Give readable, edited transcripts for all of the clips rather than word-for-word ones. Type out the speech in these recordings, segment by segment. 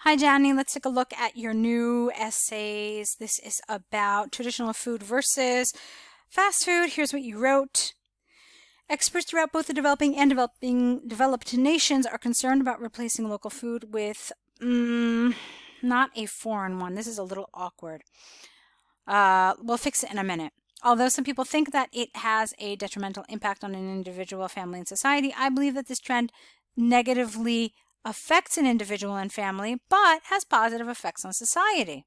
Hi, Jany. Let's take a look at your new essays. This is about traditional food versus fast food. Here's what you wrote. Experts throughout both the developing and developed nations are concerned about replacing local food with not a foreign one. This is a little awkward. We'll fix it in a minute. Although some people think that it has a detrimental impact on an individual, family, and society, I believe that this trend negatively affects an individual and family, but has positive effects on society.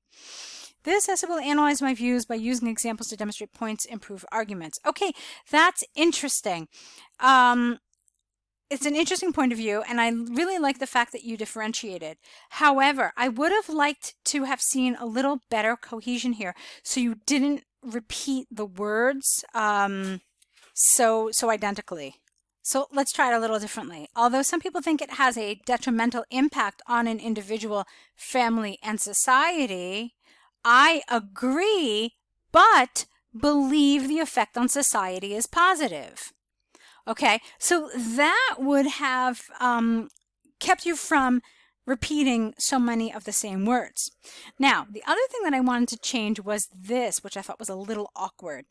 This essay will analyze my views by using examples to demonstrate points and prove arguments. Okay, that's interesting. It's an interesting point of view, and I really like the fact that you differentiated. However, I would have liked to have seen a little better cohesion here, so you didn't repeat the words so identically. So let's try it a little differently. Although some people think it has a detrimental impact on an individual, family, and society, I agree, but believe the effect on society is positive. Okay, so that would have kept you from repeating so many of the same words. Now, the other thing that I wanted to change was this, which I thought was a little awkward.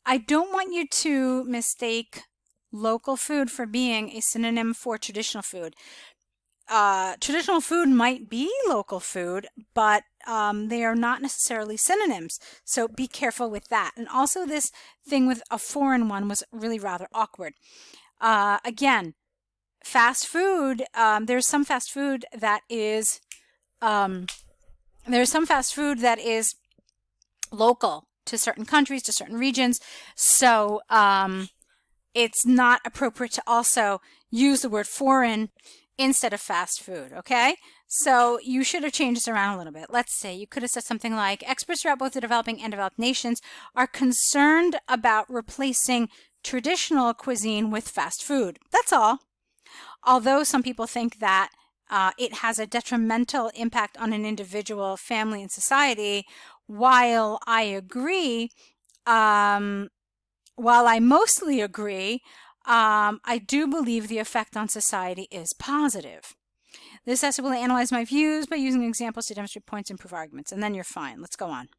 I don't want you to mistake local food for being a synonym for traditional food. Traditional food might be local food, but they are not necessarily synonyms. So be careful with that. And also this thing with a foreign one was really rather awkward. Again, fast food, there's some fast food that is local to certain countries, to certain regions. So it's not appropriate to also use the word foreign instead of fast food, okay? So you should have changed this around a little bit. Let's say you could have said something like, experts throughout both the developing and developed nations are concerned about replacing traditional cuisine with fast food. That's all. Although some people think that it has a detrimental impact on an individual, family, and society, while I agree, while I mostly agree, I do believe the effect on society is positive. This essay will analyze my views by using examples to demonstrate points and prove arguments, and then you're fine. Let's go on.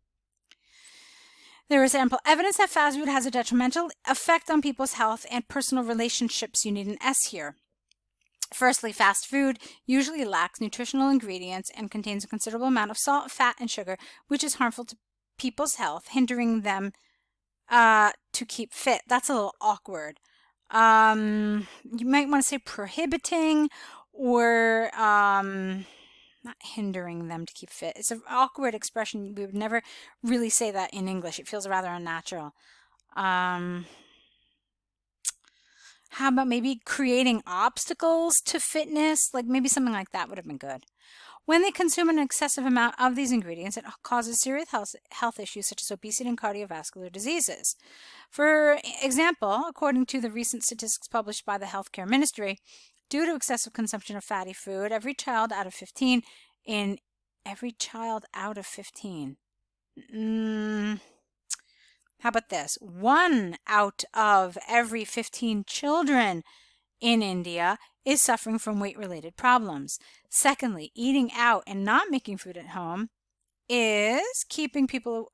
There is ample evidence that fast food has a detrimental effect on people's health and personal relationships. You need an S here. Firstly, fast food usually lacks nutritional ingredients and contains a considerable amount of salt, fat, and sugar, which is harmful to people's health, hindering them to keep fit. That's a little awkward. You might want to say prohibiting or not hindering them to keep fit. It's an awkward expression. We would never really say that in English. It feels rather unnatural. How about maybe creating obstacles to fitness? Like maybe something like that would have been good. When they consume an excessive amount of these ingredients, it causes serious health issues such as obesity and cardiovascular diseases. For example, according to the recent statistics published by the Healthcare Ministry, due to excessive consumption of fatty food, every child out of 15 how about this? 1 out of every 15 children in India is suffering from weight-related problems. Secondly, eating out and not making food at home is keeping people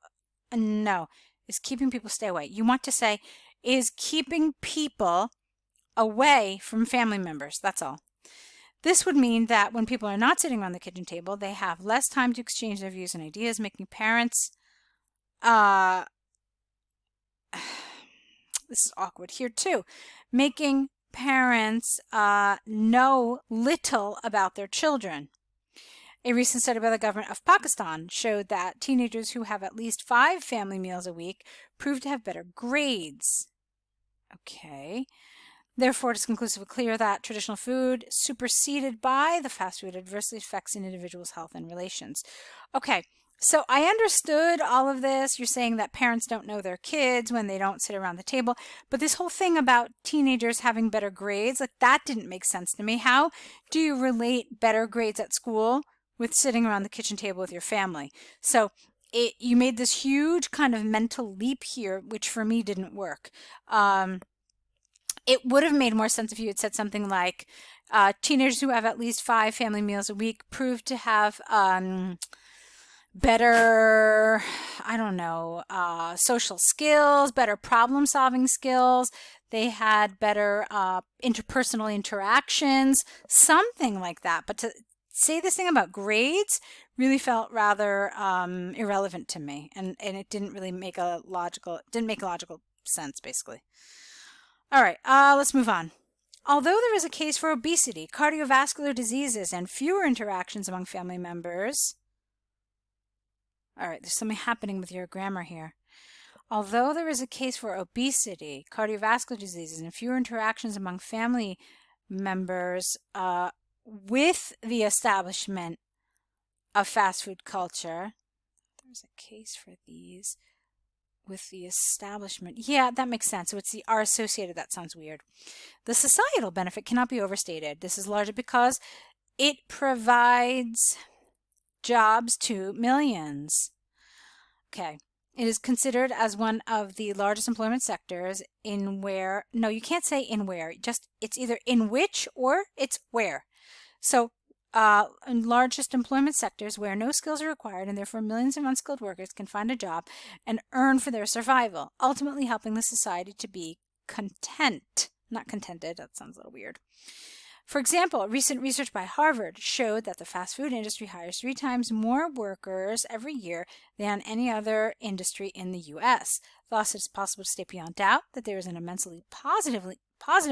stay away. You want to say is keeping people away from family members. That's all. This would mean that when people are not sitting around the kitchen table, they have less time to exchange their views and ideas, making parents this is awkward here too, making parents know little about their children. A recent study by the government of Pakistan showed that teenagers who have at least 5 family meals a week prove to have better grades. Okay. Therefore, it is conclusively clear that traditional food, superseded by the fast food, adversely affects an individual's health and relations. Okay. So I understood all of this. You're saying that parents don't know their kids when they don't sit around the table. But this whole thing about teenagers having better grades, like that didn't make sense to me. How do you relate better grades at school with sitting around the kitchen table with your family? So you made this huge kind of mental leap here, which for me didn't work. It would have made more sense if you had said something like, teenagers who have at least 5 family meals a week prove to have better, I don't know, social skills, better problem solving skills. They had better interpersonal interactions, something like that. But to say this thing about grades really felt rather irrelevant to me, and it didn't really make logical sense, basically. All right, let's move on. Although there is a case for obesity, cardiovascular diseases, and fewer interactions among family members. All right, there's something happening with your grammar here. Although there is a case for obesity, cardiovascular diseases, and fewer interactions among family members with the establishment of fast food culture, there's a case for these with the establishment. Yeah, that makes sense. So it's the are associated. That sounds weird. The societal benefit cannot be overstated. This is largely because it provides jobs to millions. Okay. It is considered as one of the largest employment sectors in where, no, you can't say in where, just it's either in which or it's where. So in largest employment sectors where no skills are required and therefore millions of unskilled workers can find a job and earn for their survival, ultimately helping the society to be content, not contented, that sounds a little weird. For example, recent research by Harvard showed that the fast food industry hires 3 times more workers every year than any other industry in the U.S. Thus, it is possible to state beyond doubt that there is an immensely positive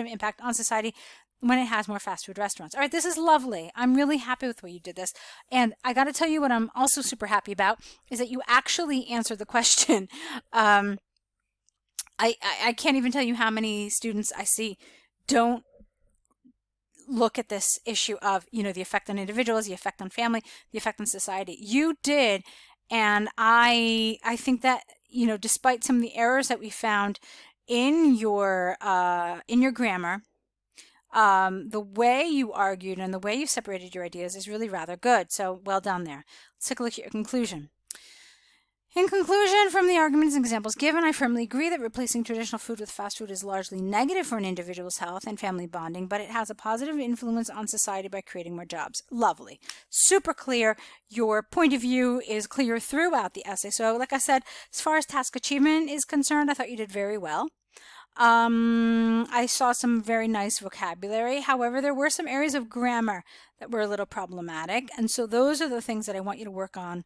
impact on society when it has more fast food restaurants. All right, this is lovely. I'm really happy with the way you did this. And I got to tell you what I'm also super happy about is that you actually answered the question. I can't even tell you how many students I see don't look at this issue of, the effect on individuals, the effect on family, the effect on society. You did, and I think that, despite some of the errors that we found in your grammar, the way you argued and the way you separated your ideas is really rather good. So well done there. Let's take a look at your conclusion. In conclusion, from the arguments and examples given, I firmly agree that replacing traditional food with fast food is largely negative for an individual's health and family bonding, but it has a positive influence on society by creating more jobs. Lovely. Super clear. Your point of view is clear throughout the essay. So like I said, as far as task achievement is concerned, I thought you did very well. I saw some very nice vocabulary. However, there were some areas of grammar that were a little problematic. And so those are the things that I want you to work on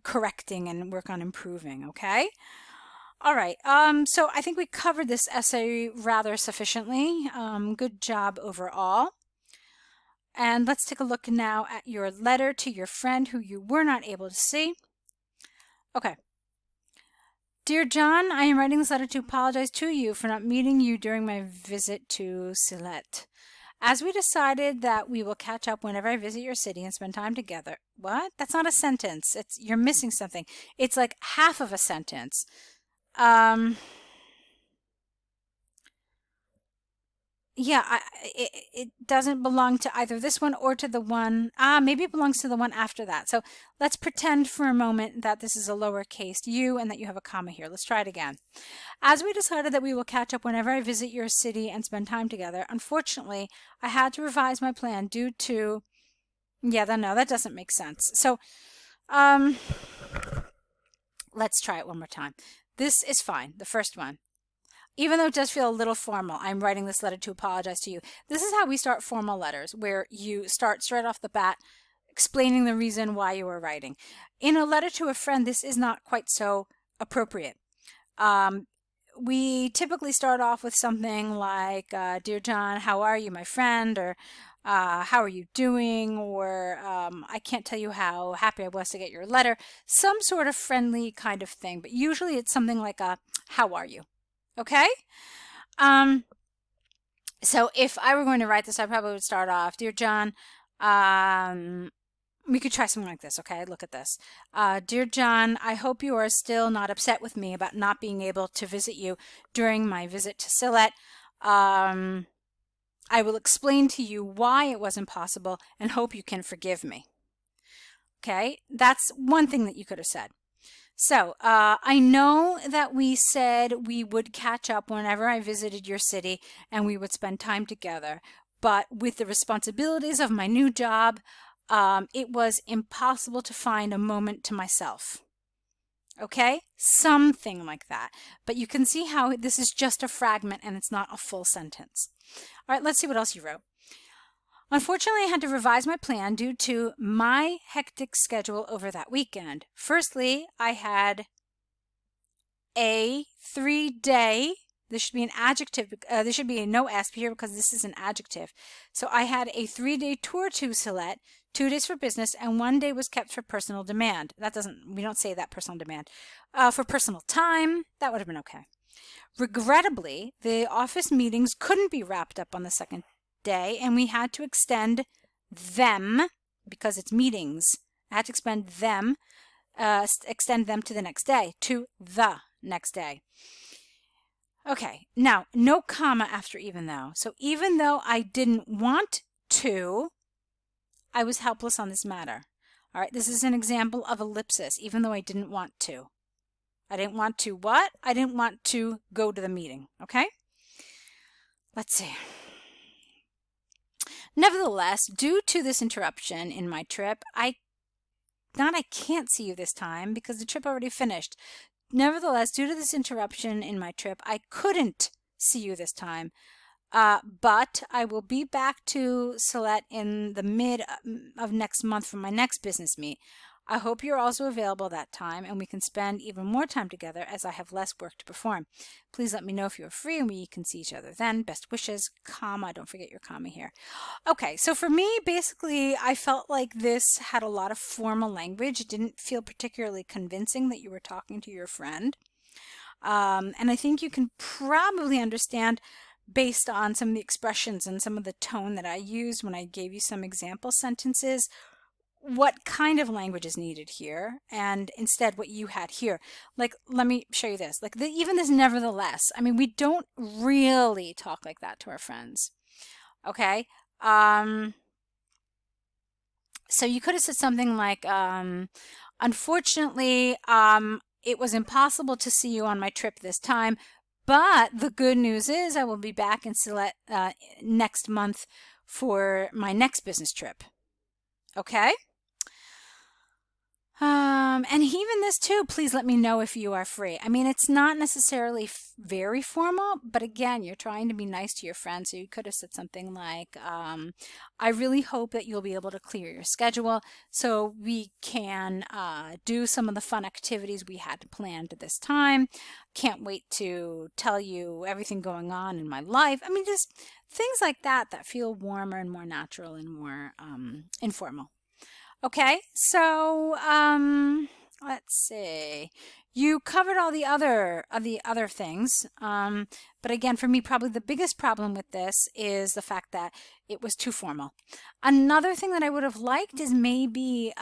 correcting and work on improving, okay? All right, so I think we covered this essay rather sufficiently. Good job overall. And let's take a look now at your letter to your friend who you were not able to see. Okay. Dear John, I am writing this letter to apologize to you for not meeting you during my visit to Sylhet. As we decided that we will catch up whenever I visit your city and spend time together. What? That's not a sentence. You're missing something. It's like half of a sentence. Yeah, it doesn't belong to either this one or to the one, maybe it belongs to the one after that. So let's pretend for a moment that this is a lowercase u and that you have a comma here. Let's try it again. As we decided that we will catch up whenever I visit your city and spend time together, unfortunately, I had to revise my plan due to, no, that doesn't make sense. So, let's try it one more time. This is fine, the first one. Even though it does feel a little formal, I'm writing this letter to apologize to you. This is how we start formal letters, where you start straight off the bat explaining the reason why you are writing. In a letter to a friend, this is not quite so appropriate. We typically start off with something like, Dear John, how are you, my friend? Or how are you doing? Or I can't tell you how happy I was to get your letter. Some sort of friendly kind of thing. But usually it's something like a, how are you? Okay? So if I were going to write this, I probably would start off, Dear John, we could try something like this, okay? Look at this. Dear John, I hope you are still not upset with me about not being able to visit you during my visit to Sylhet. I will explain to you why it wasn't possible and hope you can forgive me. Okay? That's one thing that you could have said. So I know that we said we would catch up whenever I visited your city and we would spend time together. But with the responsibilities of my new job, it was impossible to find a moment to myself. Okay? Something like that. But you can see how this is just a fragment and it's not a full sentence. All right, let's see what else you wrote. Unfortunately, I had to revise my plan due to my hectic schedule over that weekend. Firstly, I had a 3-day, this should be an adjective, there should be a no S here because this is an adjective. So I had a 3-day tour to Sylhet, 2 days for business, and 1 day was kept for personal demand. We don't say that personal demand. For personal time, that would have been okay. Regrettably, the office meetings couldn't be wrapped up on the second day, and we had to extend them because it's meetings. I had to extend them to the next day, to the next day. Okay, now no comma after even though. So even though I didn't want to, I was helpless on this matter. All right, this is an example of ellipsis, even though I didn't want to. I didn't want to what? I didn't want to go to the meeting, okay? Let's see. Nevertheless, due to this interruption in my trip, I can't see you this time because the trip already finished. Nevertheless, due to this interruption in my trip, I couldn't see you this time. But I will be back to Sylhet in the mid of next month for my next business meet. I hope you're also available that time and we can spend even more time together as I have less work to perform. Please let me know if you are free and we can see each other then. Best wishes, comma, don't forget your comma here. Okay, so for me, basically, I felt like this had a lot of formal language. It didn't feel particularly convincing that you were talking to your friend. And I think you can probably understand based on some of the expressions and some of the tone that I used when I gave you some example sentences, what kind of language is needed here, and instead what you had here. Like, let me show you this. Like, even this nevertheless. I mean, we don't really talk like that to our friends. Okay? So you could have said something like, unfortunately, it was impossible to see you on my trip this time, but the good news is I will be back in Sylhet next month for my next business trip. Okay? And even this too, please let me know if you are free. I mean, it's not necessarily very formal, but again, you're trying to be nice to your friends. So you could have said something like, I really hope that you'll be able to clear your schedule so we can do some of the fun activities we had planned at this time. Can't wait to tell you everything going on in my life. I mean, just things like that that feel warmer and more natural and more informal. Okay, so let's see. You covered all the other things, but again, for me, probably the biggest problem with this is the fact that it was too formal. Another thing that I would have liked is maybe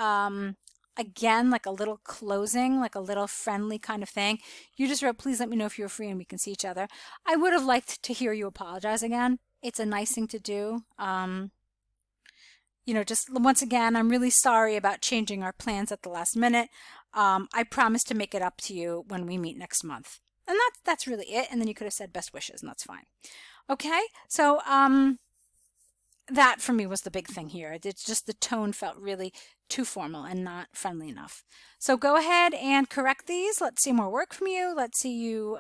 again, like a little closing, like a little friendly kind of thing. You just wrote, please let me know if you're free and we can see each other. I would have liked to hear you apologize again. It's a nice thing to do. You know, just once again, I'm really sorry about changing our plans at the last minute. I promise to make it up to you when we meet next month. And that's really it. And then you could have said best wishes, and that's fine. Okay, so that for me was the big thing here. It's just the tone felt really too formal and not friendly enough. So go ahead and correct these. Let's see more work from you. Let's see you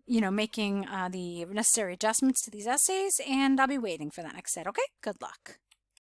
you know, making the necessary adjustments to these essays, and I'll be waiting for that next set. Okay, good luck.